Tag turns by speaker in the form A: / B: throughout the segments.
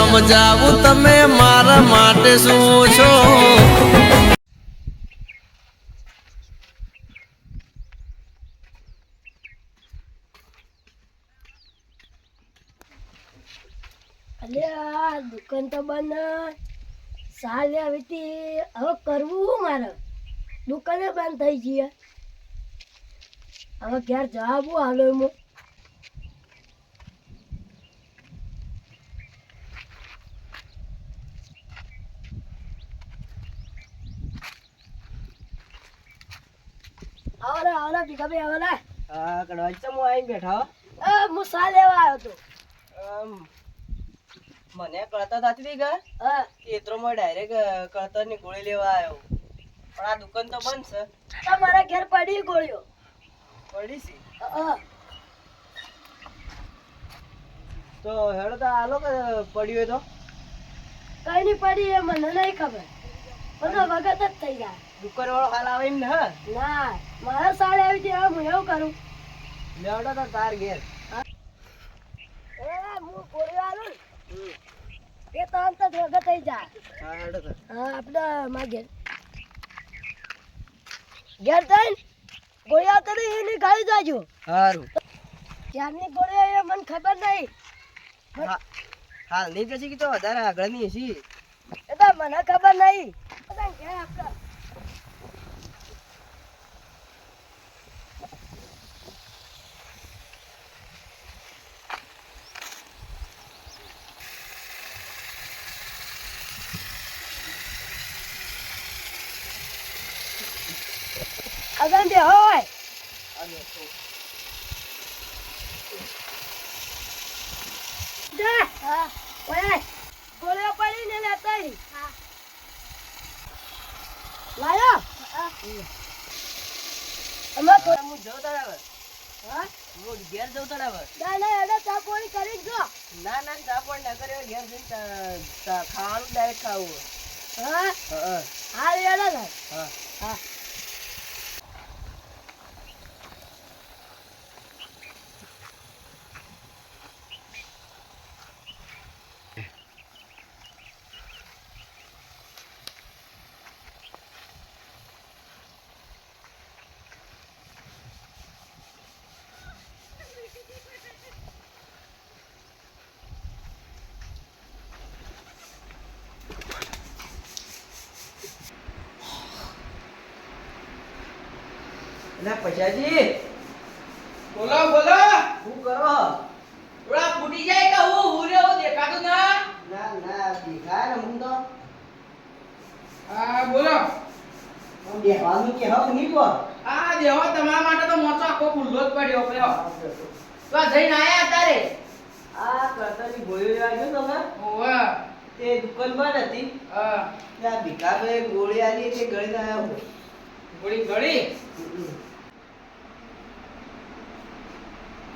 A: સમજાવું તમે મારા માટે શું છો.
B: અલ્યા દુકાન તો બંધ સાલે આવી હવે કરવું મારે દુકાને બંધ થઈ ગઈ હવે ઘેર જવાબું હાલો એમ આવરા આવરા ભીખા ભાઈ આવરા.
C: હા કડવા ચમ હું આવીને બેઠા
B: હું સા લેવા આવ્યો તો.
C: મને કળતર થતી હતી કે ખેતરોમાં ડાયરેક્ટ કળતરની ગોળી લેવા આવ્યો પણ આ દુકાન તો બંધ છે.
B: મારા ઘેર પડી ગોળ્યો
C: પડી છે
B: તો
C: હેડો તો આલો કે પડ્યું હોય તો
B: કઈ નહીં પડી એ મને નહીં ખબર બધો વખત જ થઈ જાય.
C: દુકાન વાળો હાલ આવે એમ ને હા
B: ના મારા સાડે આવી હતી હવે હું એવું કરું
C: લેવડો તો તાર ઘેર
B: હું ગોળ્યો આલું એ તો અંત જ વખત થઈ જાય.
C: હા હેડો તો
B: હા આપણે મારા ઘેર ઘેર જઈને ગોળી આવતા નહીં એને ખાઈ જાજો.
C: સારું
B: ક્યારની ગોળી એ મને ખબર નહીં
C: હાલ નહીં પછી કે તો વધારે આગળની હશી
B: એ તો મને ખબર નહીં બધા ઘેર આપણે અગન દે હોય જા હા ઓય ગોળીઓ પડી ને લેતા હા લાયો અમે તો
C: હું જઉં તળાવ
B: હા
C: હું ઘેર જઉં તળાવ
B: ના ના એડા ચા પાણી કરી જો
C: ના ના ચા પણ ના કર્યો ઘેર જઈને ખાવાનું ડાયરેક્ટ ખાવું
B: હા
C: હા
B: હા એડા
C: હા
B: હા
C: ના પછાજી
D: બોલો બોલો
C: શું કરો
D: થોડા ફૂટી જાય કે હું હુરે હું દેખાતું ના
C: ના ના દેખાય ને હું તો
D: હા બોલો
C: હું દેવાનું કે હક નહીં કો
D: આ દેવો તમારા માટે તો મોચો આખો ખુલ્લો જ પડ્યો પેલો તો આ જઈને આયા અત્યારે
C: આ કળતરની ગોળીઓ લેવા ગયો તમે
D: ઓવે
C: તે દુકાન બંધ હતી
D: હા
C: ત્યાં ભીખાભાઈ ગોળી આલી તે ગળીને આવ્યો
D: ગોળી ગળી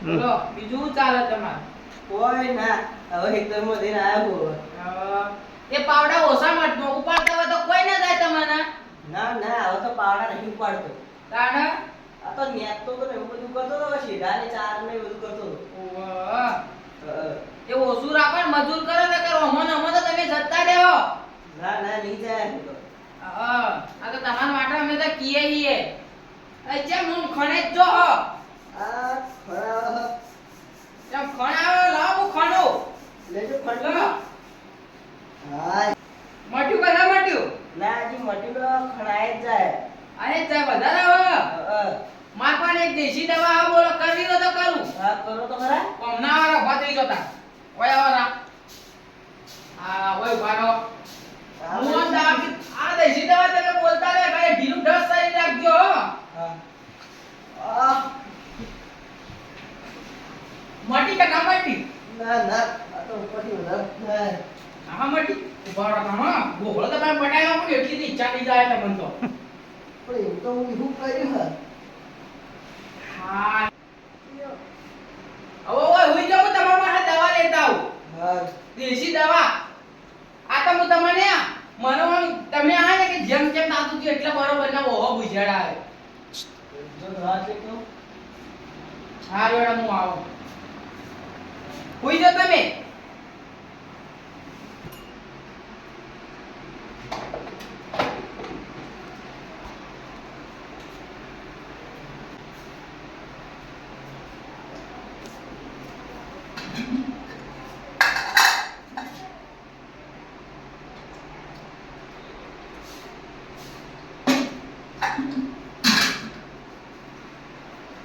D: બોલો બીજું ચાલે તમારે
C: કોઈ ના હવે ખેતરમાં જઈને આવ્યો
D: એ પાવડા ઓછા મત ઉપાડતા હોય તો કોઈ ના જાય તમને
C: ના ના હવે તો પાવડા નહીં ઉપાડતો
D: તાણ
C: આ તો નેટ તો એવું બધું કરતો હતો સીધા ને ચાર ને બધું કરતો હતો
D: એ ઓછું રાખો ને મજૂર કરો ને કરો અમન અમન તો તમે જતા રહ્યો
C: ના ના નહીં જાય હું તો
D: આ તો તમારા માટે અમે તો કીએ છીએ અચ્છા હું ખણે જ જો હો
C: આ ખરા
D: જેમ ખણાવો લાવ હું ખણો
C: લેજો ફંડ
D: લો
C: હા
D: મટ્યું કે ના મટ્યું
C: ના હજી મટી તો ખણાય જ જાય
D: અરે તે વધારે હવે માર પણ એક દેશી દવા આ બોલો કરવી હોય તો કરું
C: હા કરો તો ખરા
D: કોમના વાળા ભાતરી જોતા ઓય વાળા આ ઓય વાળો હું આ દેશી દવા તમે બોલતા રે ભાઈ ઢીલું ઢસ કરી રાખજો
C: હા આ
D: મટી કે ના મટી
C: ના ના આ તો ઉપરથી વધારે
D: આમાં મટી ઉભા રહો તમે ગોળો તો તમે પટાયો પણ એટલી ઈચ્છા થઈ જાય તમને તો
C: પણ એવું તો હું શું કર્યું
D: હા ઓય હુઈ જાવ તમારા માટે દવા લેતા આવું
C: હા
D: દેશી દવા આ તો હું તમને મને તમે આ ને કે જેમ જેમ તાતું થયું એટલે બરોબર ના ઓહો બુજાડા આવે
C: જો રાત તો
D: હા રેડા હું આવું હુઈ જાવ તમે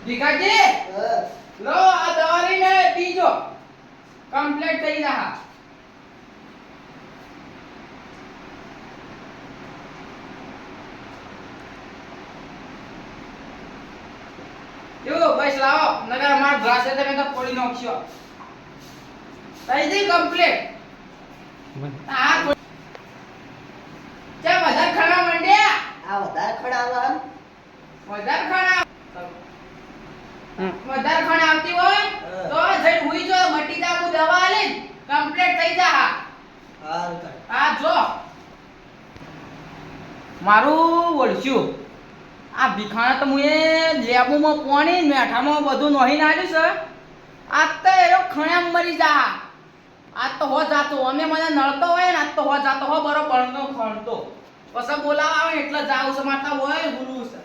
D: ભીખાજી લો આ દવા લઈને પીજો કમ્પ્લીટ થઈ જા યો બસ લાવો નગર માર ગ્લાસ તમે તો પડી નાખશો થઈ ગઈ કમ્પ્લીટ આ ચા વધારે ખાવા માંડ્યા
C: આ વધારે ખડાવવા
D: વધારે ખાવા વધારે ખાણ આવતી હોય તો જઈ હુઈ જો મટી જાબુ દવા આલી કમ્પ્લીટ થઈ જા
C: હારું કર
D: આ જો મારું વળશ્યું આ ભીખાણા તો મુએ લેબુમાં પાણી મેઠામાં બધું નોહી નાખ્યું છે આ તો એરો ખણામ મરી જા આ તો હો જાતો અમે મને નળતો હોય ને આ તો હો જાતો હો બરોબર નો ખણતો પછી બોલાવા આવે એટલે જાવ છે મારતા હોય ગુરુ છે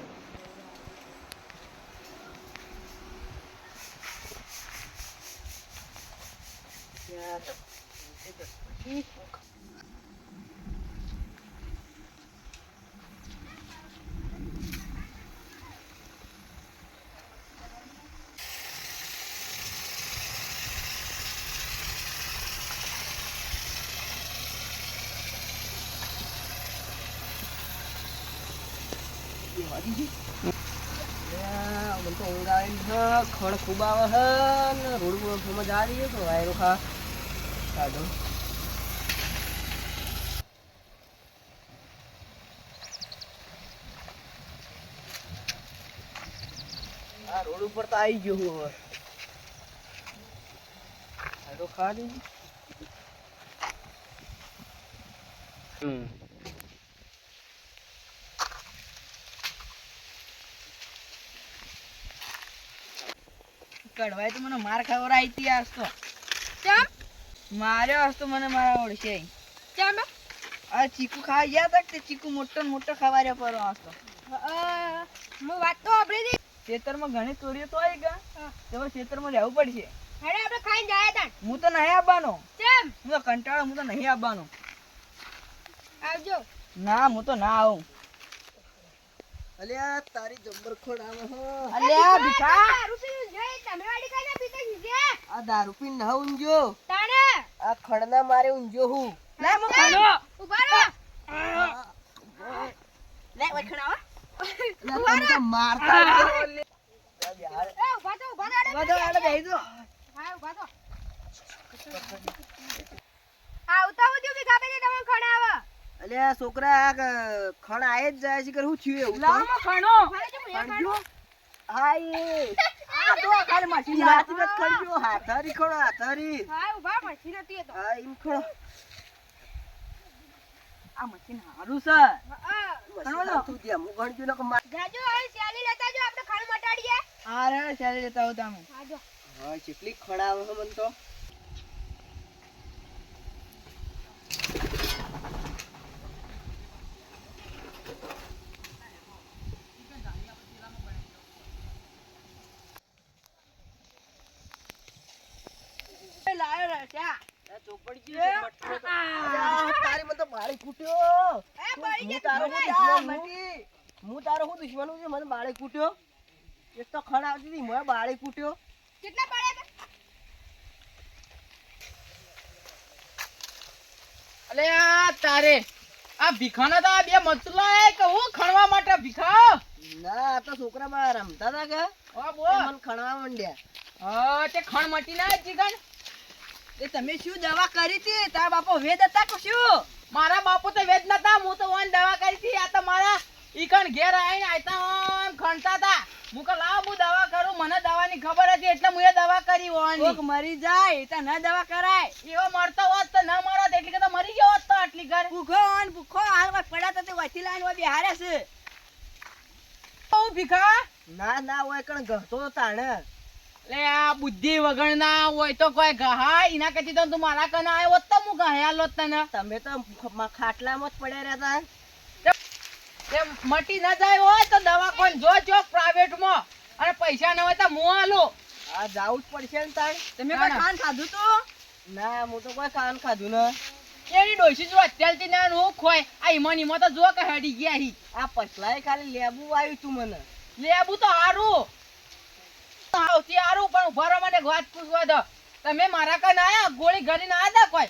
C: મને તો ઊંઘ આવે છે ખડ ખૂબ આવે છે ને રોડ પર મજા આવી તો વાયરો ખા કાઢો આ રોડ ઉપર તો આવી ગયો હું હવે વાયરો ખા દે કડવાય તો મને માર ખવરાઈ હતી આજ તો
E: ચમ
C: માર્યો આજ તો મને મારા ઓળશે
E: ચમ
C: આ ચીકુ ખાવા ગયા તા તે ચીકુ મોટો ને મોટો ખવાર્યો પરો આજ તો
E: હું વાત તો આપણી દી
C: ખેતરમાં ઘણી ચોરીઓ તો આવી ગયા તો ખેતરમાં રહેવું પડશે
E: હેડે આપણે ખાઈને જાય તા
C: હું તો નહીં આવવાનો
E: ચમ
C: હું તો કંટાળો હું તો નહીં આવવાનો
E: આવજો
C: ના હું તો ના આવું અલ્યા તારી જબ્બર ખોડ આવે હો
E: અલ્યા ભીખા દારૂ પીને જઈ તમે વાડી ખાઈને પીતે જીજે
C: આ દારૂ પીને ના ઊંઘ્યો
E: તાણે
C: આ ખડના મારે ઊંઘ્યો હું
E: લે મો ખાનો ઉભા રહો
C: લે વખણાવા લે તમે તો મારતા લે યાર
E: એ ઉભા તો
C: બધો આડે બેહી જો
E: હા ઉભા તો આવતા હું જો ભીખા બેને તમને ખણાવા
C: અલ્યા છોકરા આ ખડ આયે જ જાય છે કે હું થયું એવું
E: લાવ મો ખાનો
C: ખડજો હાય આ તો ખાલી મશીન હાથી મત ખડજો હાથરી ખડો હાથરી
E: હા ઉભા મશીન હતી તો
C: હા એમ ખડો આ મશીન હારું છે ખડો તું દે હું ગણજો ન કે
E: જાજો હવે ચાલી લેતા જો આપણે ખાણ મટાડીએ
C: આરે ચાલી લેતા હો તમે
E: આજો
C: હા કેટલી ખડાવ હે મન તો
E: લાયો રે ચા
C: ચોપડી તારી મને તો બાળી કૂટ્યો
E: એ બળી
C: હું
E: જે
C: તારો
E: તું
C: હું દુશ્મન હું તારો હું દુશ્મન છે મને બાળી કૂટ્યો એક તો ખડ આવતી હતી મને બાળી કૂટ્યો
E: કેટલા પડ્યા
D: અલે આ તારે આ ભીખાના તો આ બે મચલા કે હું ખણવા માટે ભીખા
C: ના આ તો છોકરા બા રમતા હતા કે
D: હા બોલ
C: મને ખણવા માંડ્યા
D: હા તે ખણ મટી ના જીગણ
C: એ તમે શું દવા કરી હતી તારા બાપો વેદ હતા કે શું
D: મારા બાપુ તો વેદ નતા હું તો ઓન દવા કરી હતી આ તો મારા ઈકણ ઘેર આવીને આયતા ઓન ખણતા હતા હું કે લાવ હું દવા કરું મને દવાની ખબર હતી એટલે હું એ દવા કરી ઓન
C: કોક મરી જાય તો ના દવા કરાય
D: એવો મરતો હોત તો ન મરત એટલે કે તો મરી ગયો હોત તો આટલી ઘર
C: ભૂખો હાલ પડ્યા તો તે વચ્ચે લાઈન બિહારે છે
D: ઓ ભીખા
C: ના ના હોય કણ ગહતો તાણે
D: લે આ બુદ્ધિ વગરના હોય તો કોઈ ગહાય એના કરતી તો તું મારા કને આવ્યો હોત તો હું ગહાયાલો તને
C: તમે તો ખાટલામાં જ પડ્યા રહેતા
D: તે મટી ન જાય હોય તો દવા કોણ જો જો પ્રાઇવેટ માં અને પૈસા ન હોય તો હું આલો
C: આ જાવું જ પડશે ને તાણ તમે
D: ના,
C: કોઈ
D: ના.
C: ખાન ખાધું તો ના હું તો કોઈ ખાન ખાધું ને
D: એની ડોશી જો અત્યારથી ના નું ખોય આ ઈમન તો જો કે હેડી ગયા હી
C: આ પછલાય ખાલી લેબુ આવ્યું તું મને
D: લેબુ તો હારું સૌથી સારું પણ ઉભા રહો, મને વાત પૂછવા દો. તમે મારા કન આયા ગોળી ઘડીને આયા તા કોઈ?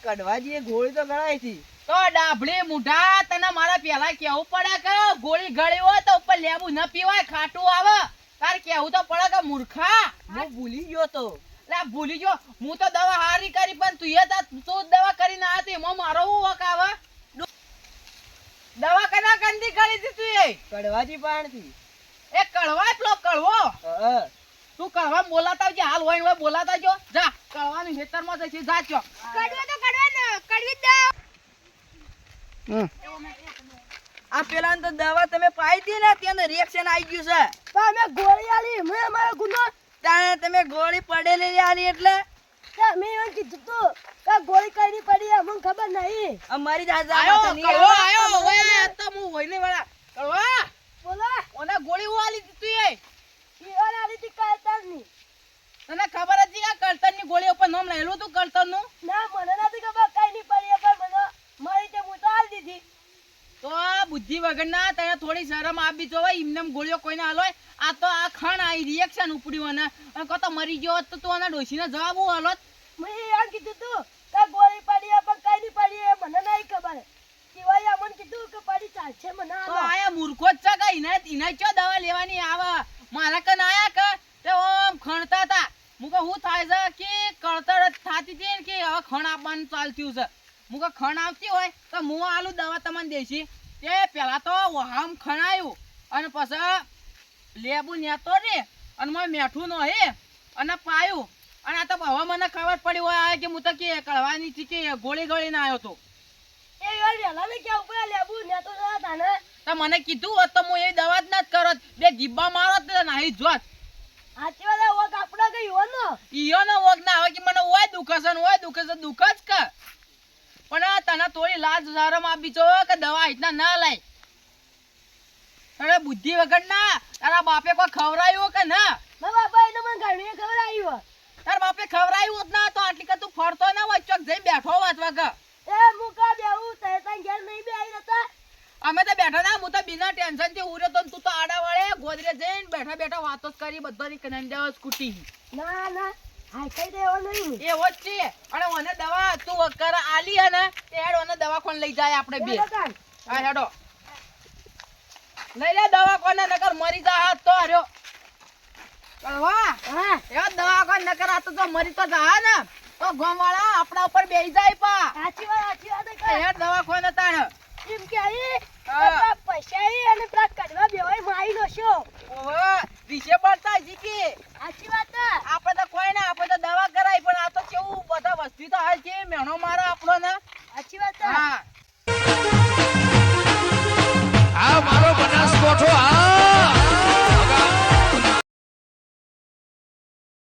C: કડવાજીએ ગોળી તો ગળાઈ હતી.
D: તો ડાભલી મુઢા, તને મારા પેલા કેવું પડે કે ગોળી ગળી હોય તો ઉપર લેબુ ન પીવાય, ખાટું આવે. તાર કેવું તો પડે કે મૂર્ખા.
C: હું ભૂલી ગયો તો.
D: લે ભૂલી જો, હું તો દવા હારી કરી પણ તું દવા કરીને આ હતી, એમાં મારો હું વક આવે? દવા કના કંદી કરી દીધી એ?
C: કડવાજી પાણથી.
D: એ કળવા એટલો કળવો.
C: હા.
D: તું કળવા બોલાતા આવજે, હાલ હોય બોલાતા જો. જા કળવાની ખેતરમાં જશે, જા ચો.
E: કડવા તો કડવા ને કડવી જ દો.
C: આ પેલા તો દવા તમે પાઈ હતી ને ત્યાં રિએક્શન આવી ગયું છે.
B: તો અમે ગોળી આલી, મેં અમારો ગુનો
C: ત્યાં તમે ગોળી પડેલી આલી એટલે
B: મેં એવું કીધું તું કે ગોળી કઈ ની પડી અમને ખબર નહીં.
C: અમારી જ
D: આયો કળવો આયો. હવે આ તો હું હોઈને વાળા કળવા
B: બોલો
D: ઓને ગોળી ઉવાલી દીધી એ.
B: ઈવન આલી તી કાયતાની.
D: તને ખબર હતી કે કરતનની ગોળી ઉપર નામ લેલું તું કરતનનું?
B: ના મને નથી ખબર કઈ ની પડી પણ મને મારી તે હું તો આલી દીધી.
D: તો આ બુદ્ધિ વગરના તને થોડી શરમ આપી જોવાય. એમને ગોળીઓ કોઈને હાલોય. આ તો આ ખાણ આવી રિએક્શન ઉપડ્યું અને કહો તો મરી ગયો હોત તો તું આના ડોશીને જવાબ હું હાલોત.
B: મેં એમ કીધું તું કે ગોળી પડી પણ કઈ ની પડી એ મને નહીં ખબર. સિવાય અમને કીધું કે પડી ચાલશે મને
D: તો
B: આલો.
D: આયા મૂર્ખો જ છે કે એને ચો દવા લેવાની આવે? મારા કન આયા કે તે ઓમ ખણતા હતા. મુકે શું થાય છે કે કળતર જ થાતી હતી ને કે હવે ખણ આપવાનું ચાલતું છે. મુકે ખણ આવતી હોય તો હું આલુ દવા તમને દેશી. તે પેલા તો વહામ ખણાયું અને પછી લેબુ નેતો ને અને મેં મેઠું નો હે અને પાયું અને આ તો હવે મને ખબર પડી હોય કે હું તો કે કળવાની હતી કે ગોળી ગળીને આવ્યો તો.
B: એ યાર વેલા ને કે ઉપર લેબુ ને તો ના તાને.
D: તો મને કીધું હોત તો હું એ દવા જ ના જ કરત. બે ગીબ્બા મારત ને નાહી જોત.
B: આથી વાળા વોક આપડા કઈ હોનો.
D: ઈયો નો વોક ના આવે કે મને ઓય દુખે છે દુખ જ કે. પણ આ તને થોડી લાજ શરમ આપી જો કે દવા ઇતના ના લાય. અરે બુદ્ધિ વગર ના તારા બાપે કોઈ ખવરાયું કે ના?
B: મારા બાપા એને મને ઘણી ખબર આવી હોય.
D: તારા બાપે ખવરાયું હોત ના તો આટલી કે તું ફરતો ના હોય ચોક જઈ બેઠો વાંચવા કે.
B: એ મુકા બેહું તે તન ઘેર નહીં બેહી રહેતા.
D: અમે તો બેઠા ના, હું તો બિના ટેન્શન થી ઉર્યો તો તું તો આડા વળે ગોદરે જઈને બેઠા બેઠા વાતો જ કરી બધાની કનંડા સ્કૂટી.
B: ના ના હાય કઈ દેવો નહીં.
D: એવો જ છે. અને મને દવા તું કર આલી હે ને તે હેડ ઓને દવાખાને લઈ જાય આપણે બે. હા હેડો લઈ લે દવાખાને નકર મરી જા હાથ તો હર્યો. કળવા
B: હા
D: એ દવાખાને નકર આ તો મરી તો જા ને તો ગોમવાળા આપણા ઉપર બેહી જાય પા.
B: સાચી વાત કર.
D: હેડ દવાખાને તાણ.
B: એમ કે આઈ
D: હા.
B: આપણા પૈસા આઈ અને પેલા કડવા બેવાય મારી નો શો.
D: ઓહો વિશે પડતા જીકી.
B: સાચી વાત
D: આપણે તો કોઈ ના, આપણે તો દવા કરાય પણ આ તો કેવું બધા વસ્તી તો હાલ છે મેણો મારો આપણો ને.
B: સાચી વાત
D: હા
A: આ મારો બનાસકોઠો આ